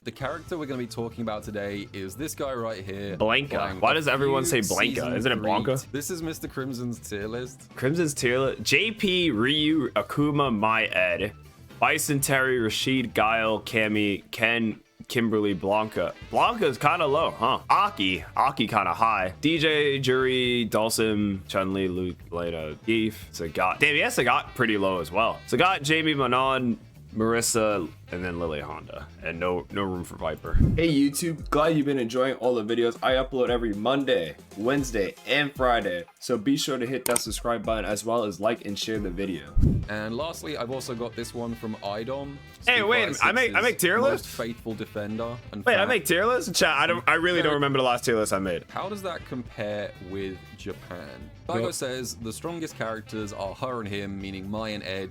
The character we're going to be talking about today is this guy right here. Blanka. Why does everyone say Blanka? Isn't it Blanka? This is Mr. Crimson's tier list. Crimson's tier list. JP, Ryu, Akuma, My Ed, Bison, Terry, Rashid, Guile, Cammy, Ken, Kimberly, Blanka. Blanka is kind of low, huh? Aki kind of high. DJ, Jury, Dulcim, Chun-Li, Luke, Lena, Geef, Sagat. Damn, yeah, Sagat pretty low as well. Sagat, Jamie, Manon, Marissa, and then Lily Honda, and no room for Viper. Hey YouTube, glad you've been enjoying all the videos I upload every Monday, Wednesday, and Friday. So be sure to hit that subscribe button as well as like and share the video. And lastly, I've also got this one from iDom. Hey, wait, I make tier list? Faithful defender. And wait, I make tier list? Chat, I really don't remember the last tier list I made. How does that compare with Japan? Bago says the strongest characters are her and him, meaning Mai and Ed.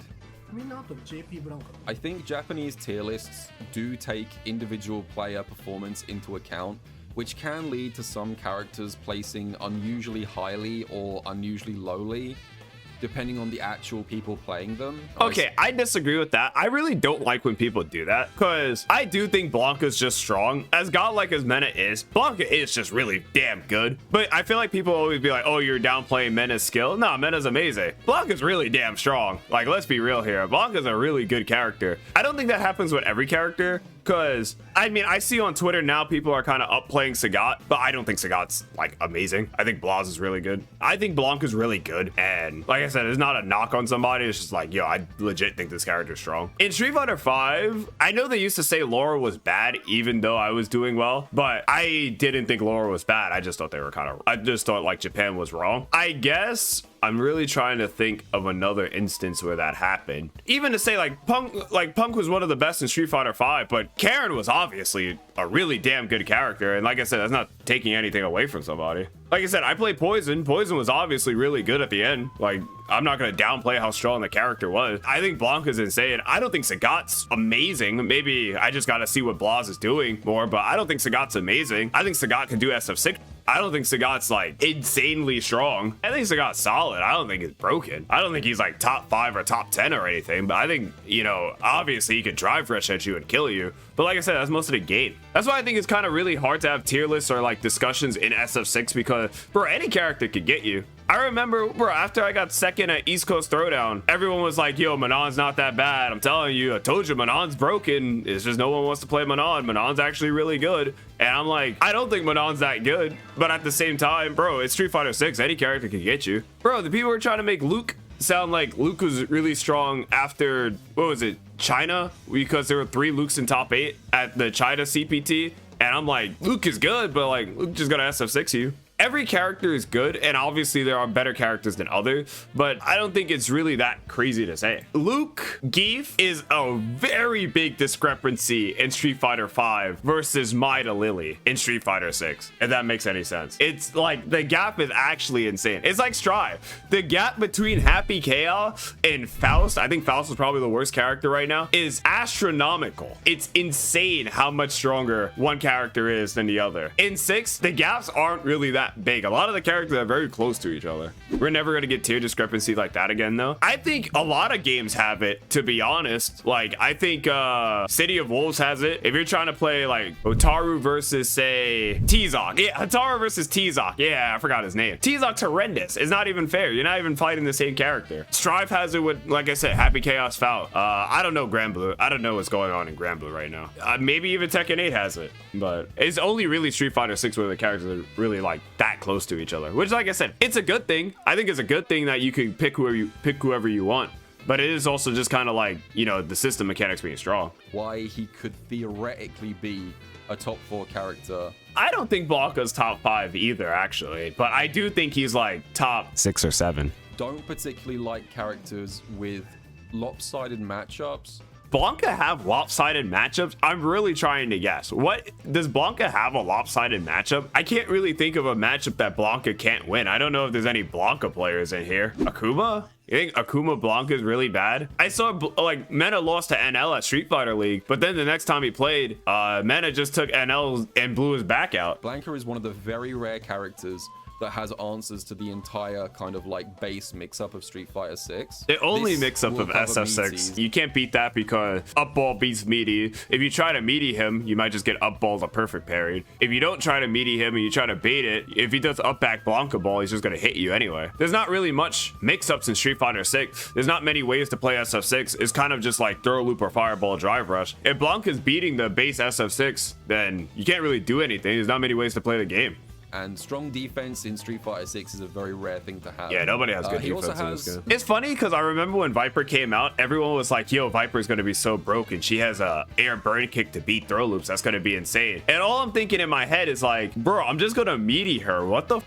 I mean, not the JP Blanka. I think Japanese tier lists do take individual player performance into account, which can lead to some characters placing unusually highly or unusually lowly, depending on the actual people playing them. Okay, I disagree with that. I really don't like when people do that, because I do think Blanka's just strong. As godlike as Mena is, Blanka is just really damn good. But I feel like people always be like, oh, you're downplaying Mena's skill. No, Mena's amazing. Blanka's really damn strong. Like, let's be real here. Blanka's a really good character. I don't think that happens with every character, because I mean, I see on Twitter now people are kind of upplaying Sagat, but I don't think Sagat's like amazing. I think Blaz is really good. I think Blanka's really good, and like I said, it's not a knock on somebody. It's just like, yo, I legit think this character's strong. In Street Fighter 5, I know they used to say Laura was bad, even though I was doing well, but I didn't think Laura was bad. I just thought they were I just thought like Japan was wrong. I guess I'm really trying to think of another instance where that happened. Even to say like Punk was one of the best in Street Fighter 5, but Karen was obviously a really damn good character. And like I said, that's not taking anything away from somebody. Like I said, I played Poison. Poison was obviously really good at the end. Like, I'm not going to downplay how strong the character was. I think Blanka's insane. I don't think Sagat's amazing. Maybe I just got to see what Blaz is doing more, but I don't think Sagat's amazing. I think Sagat can do SF6. I don't think Sagat's like insanely strong. I think Sagat's solid. I don't think it's broken. I don't think he's like top 5 or top 10 or anything, but I think, you know, obviously he could drive rush at you and kill you. But like I said, that's most of the game. That's why I think it's kind of really hard to have tier lists or like discussions in SF6, because bro, any character could get you. I remember, bro, after I got second at East Coast Throwdown, everyone was like, yo, Manon's not that bad. I'm telling you, I told you, Manon's broken. It's just no one wants to play Manon. Manon's actually really good. And I'm like, I don't think Manon's that good. But at the same time, bro, it's Street Fighter 6. Any character can get you. Bro, the people were trying to make Luke sound like Luke was really strong after, what was it, China? Because there were 3 Lukes in top 8 at the China CPT. And I'm like, Luke is good, but like, Luke just got to SF6 you. Every character is good, and obviously there are better characters than others, but I don't think it's really that crazy to say. Luke Geef is a very big discrepancy in Street Fighter 5 versus Mai to Lily in Street Fighter 6, if that makes any sense. It's like the gap is actually insane. It's like Strive. The gap between Happy Chaos and Faust, I think Faust is probably the worst character right now, is astronomical. It's insane how much stronger one character is than the other. In 6, the gaps aren't really that big. A lot of the characters are very close to each other. We're never going to get tier discrepancy like that again, though. I think a lot of games have it, to be honest. Like, I think City of Wolves has it. If you're trying to play like Otaru versus, say, T-Zoc. Yeah, Otaru versus T-Zoc. Yeah, I forgot his name. T-Zoc's horrendous. It's not even fair. You're not even fighting the same character. Strive has it with, like I said, Happy Chaos Foul. I don't know Grand Blue. I don't know what's going on in Grand Blue right now. Maybe even Tekken 8 has it, but it's only really Street Fighter 6 where the characters are really like that close to each other, which, like I said, it's a good thing. I think it's a good thing that you can pick whoever you want, but it is also just kind of like, you know, the system mechanics being strong. Why he could theoretically be a top 4 character. I don't think Blanka's top 5 either, actually, but I do think he's like top 6 or 7. Don't particularly like characters with lopsided matchups. Blanka have lopsided matchups? I'm really trying to guess. What does Blanka have a lopsided matchup? I can't really think of a matchup that Blanka can't win. I don't know if there's any Blanka players in here. Akuma? You think Akuma Blanka is really bad? I saw like Mena lost to NL at Street Fighter League, but then the next time he played, Mena just took NL and blew his back out. Blanka is one of the very rare characters that has answers to the entire kind of like base mix-up of Street Fighter 6. The only This mix-up will of cover SF6, meaties. you can't beat that because up ball beats meaty. If you try to meaty him, you might just get up ball the perfect parry. If you don't try to meaty him and you try to bait it, if he does up back Blanka ball, he's just gonna hit you anyway. There's not really much mix-ups in Street Fighter 6. There's not many ways to play SF6. It's kind of just like throw loop or fireball drive rush. If Blanka's beating the base SF6, then you can't really do anything. There's not many ways to play the game. And strong defense in Street Fighter 6 is a very rare thing to have. Yeah, nobody has good He also defense in this has game. It's funny because I remember when Viper came out, everyone was like, yo, Viper's going to be so broken. She has a air burn kick to beat throw loops. That's going to be insane. And all I'm thinking in my head is like, bro, I'm just going to meaty her. What the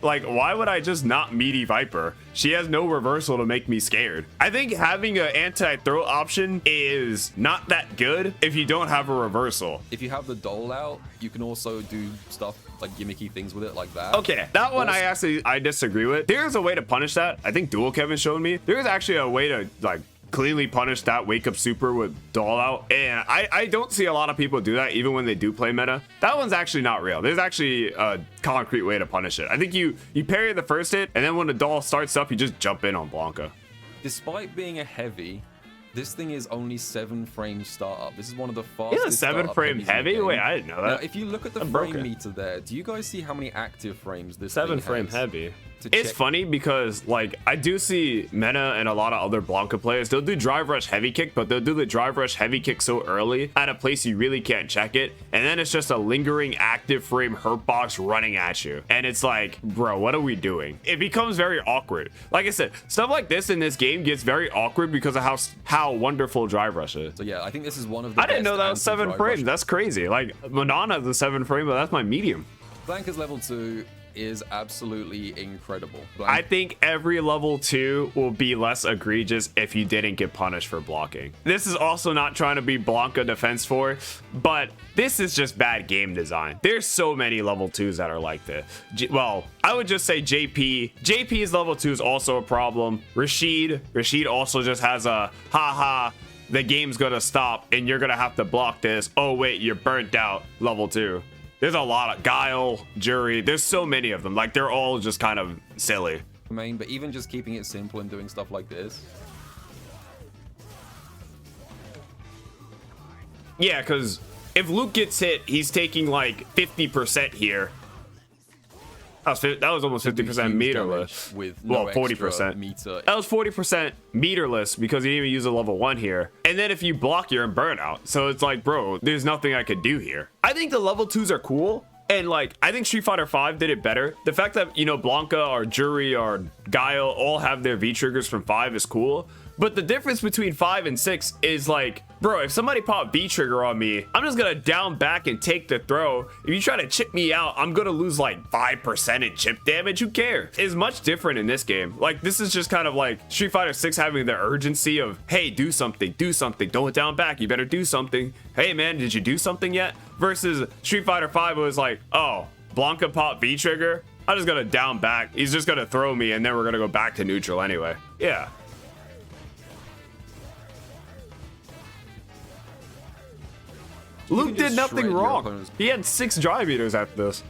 like, why would I just not meaty Viper? She has no reversal to make me scared. I think having an anti-throw option is not that good if you don't have a reversal. If you have the dole out, you can also do stuff like gimmicky things with it like that. Okay, that one I disagree with. There's a way to punish that. I think Dual Kevin showed me. There's actually a way to like cleanly punish that wake up super with doll out, and I don't see a lot of people do that even when they do play meta. That one's actually not real. There's actually a concrete way to punish it. I think you parry the first hit, and then when the doll starts up, you just jump in on Blanka. Despite being a heavy, this thing is only 7 frames startup. This is one of the fastest. It's a 7 frame startup heavies in the heavy? game. Wait, I didn't know that. Now, if you look at the I'm broken. frame meter there, do you guys see how many active frames this 7 thing frame has? heavy. To It's check- funny because like I do see Meta and a lot of other Blanka players, they'll do drive rush heavy kick, but they'll do the drive rush heavy kick so early at a place you really can't check it, and then it's just a lingering active frame hurt box running at you, and it's like, bro, what are we doing? It becomes very awkward. Like I said, stuff like this in this game gets very awkward because of how wonderful drive rush is. So yeah, I think this is one of the I didn't know best that was 7 anti-drive frames. rush- That's crazy. Like Manana's a 7 frame, but that's my medium. Blanka's level 2 is absolutely incredible. I think every level 2 will be less egregious if you didn't get punished for blocking. This is also not trying to be Blanka defense 4, but this is just bad game design. There's so many level 2s that are like this. Well, I would just say JP. JP's level 2 is also a problem. Rashid also just has a haha, the game's gonna stop and you're gonna have to block this. Oh wait, you're burnt out, level 2. There's a lot of Guile, Jury. There's so many of them. Like, they're all just kind of silly. main, but even just keeping it simple and doing stuff like this. Yeah, because if Luke gets hit, he's taking like 50% here. That was almost 50% meterless. With no well, 40%. Meter. That was 40% meterless because he didn't even use a level 1 here. And then if you block, you're in burnout. So it's like, bro, there's nothing I could do here. I think the level 2s are cool. And like, I think Street Fighter 5 did it better. The fact that, you know, Blanka or Jury or Guile all have their V triggers from 5 is cool. But the difference between 5 and 6 is like, bro, if somebody pop V trigger on me, I'm just gonna down back and take the throw. If you try to chip me out, I'm gonna lose like 5% in chip damage. Who cares? It's much different in this game. Like, this is just kind of like Street Fighter 6 having the urgency of, hey, do something, don't down back, you better do something. Hey man, did you do something yet? Versus Street Fighter 5 was like, oh, Blanka pop V trigger, I'm just gonna down back. He's just gonna throw me and then we're gonna go back to neutral anyway. Yeah. Luke did nothing wrong. He had 6 drive meters after this.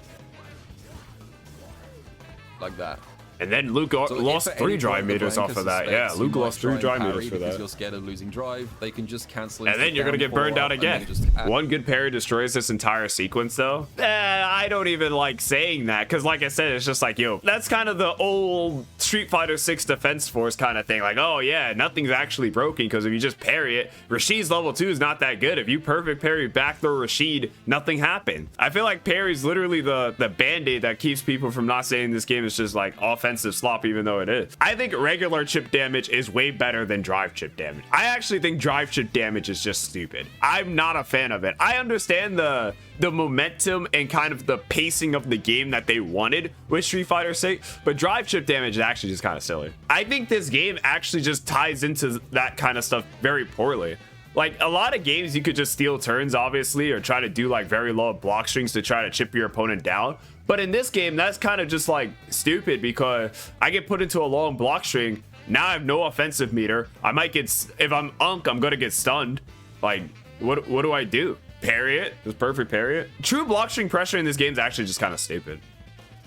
Like that. And then Luke lost 3 drive meters off of that. Yeah, Luke lost 3 drive meters for because that. you're scared of losing drive. They can just cancel. And then you're gonna get burned out again. One good parry destroys this entire sequence though. I don't even like saying that because like I said, it's just like, yo, that's kind of the old Street Fighter 6 defense force kind of thing. Like, oh yeah, nothing's actually broken because if you just parry it, Rashid's level 2 is not that good. If you perfect parry back throw Rashid, nothing happened. I feel like parry's literally the band-aid that keeps people from not saying this game is just like offensive slop, even though it is. I think regular chip damage is way better than drive chip damage. I actually think drive chip damage is just stupid. I'm not a fan of it. I understand the momentum and kind of the pacing of the game that they wanted with Street Fighter 6, but drive chip damage is actually just kind of silly. I think this game actually just ties into that kind of stuff very poorly. Like, a lot of games you could just steal turns, obviously, or try to do like very low block strings to try to chip your opponent down. But in this game, that's kind of just like stupid because I get put into a long block string. Now I have no offensive meter. I might get, if I'm Unk, I'm gonna get stunned. Like, what do I do? Parry it? Just perfect parry it? True block string pressure in this game is actually just kind of stupid.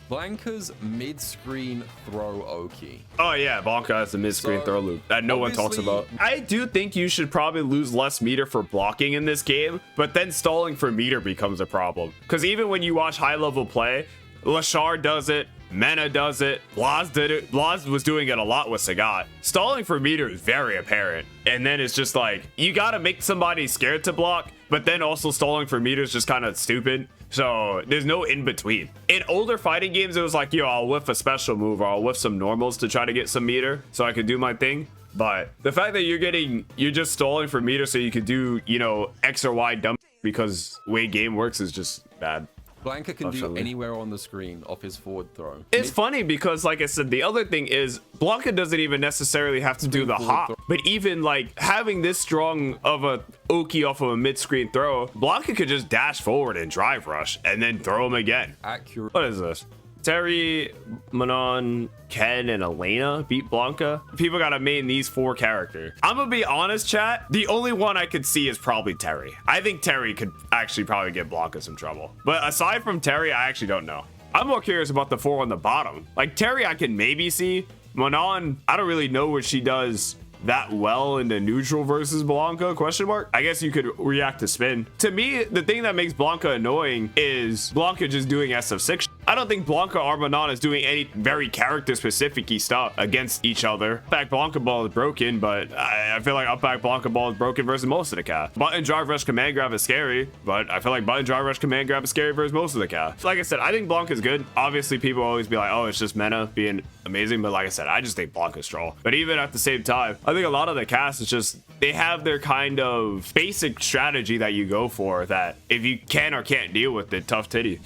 Blanka's mid-screen throw Oki. Oh yeah, Blanka has the mid-screen So, throw loop that no one talks obviously- about. I do think you should probably lose less meter for blocking in this game, but then stalling for meter becomes a problem. Because even when you watch high-level play, Lashar does it, Mena does it, Blaz did it. Blaz was doing it a lot with Sagat. Stalling for meter is very apparent. And then it's just like, you gotta make somebody scared to block, but then also stalling for meter is just kind of stupid. So there's no in between. In older fighting games, it was like, yo, I'll whiff a special move or I'll whiff some normals to try to get some meter so I could do my thing. But the fact that you're just stalling for meter so you could do, you know, X or Y dumb because the way game works is just bad. Blanka can do anywhere on the screen off his forward throw. It's funny because, like I said, the other thing is Blanka doesn't even necessarily have to do the hop, but even like having this strong of a Oki off of a mid-screen throw, Blanka could just dash forward and drive rush and then throw him again. Accurate. What is this? Terry, Manon, Ken, and Elena beat Blanka. People gotta main these 4 characters. I'm gonna be honest, chat. The only one I could see is probably Terry. I think Terry could actually probably get Blanka some trouble. But aside from Terry, I actually don't know. I'm more curious about the 4 on the bottom. Like Terry, I can maybe see. Manon, I don't really know what she does that well into neutral versus Blanka, question mark. I guess you could react to spin. To me, the thing that makes Blanka annoying is Blanka just doing SF6. I don't think Blanka or Manon is doing any very character specific stuff against each other. In fact, Blanka ball is broken, but I feel like up back Blanka ball is broken versus most of the cast. Button drive rush command grab is scary, but I feel like button drive rush command grab is scary versus most of the cast. Like I said, I think Blanka is good. Obviously, people always be like, oh, it's just Mena being amazing, but like I said, I just think Blanka's strong. But even at the same time, I think a lot of the cast is just, they have their kind of basic strategy that you go for that if you can or can't deal with it, tough titty.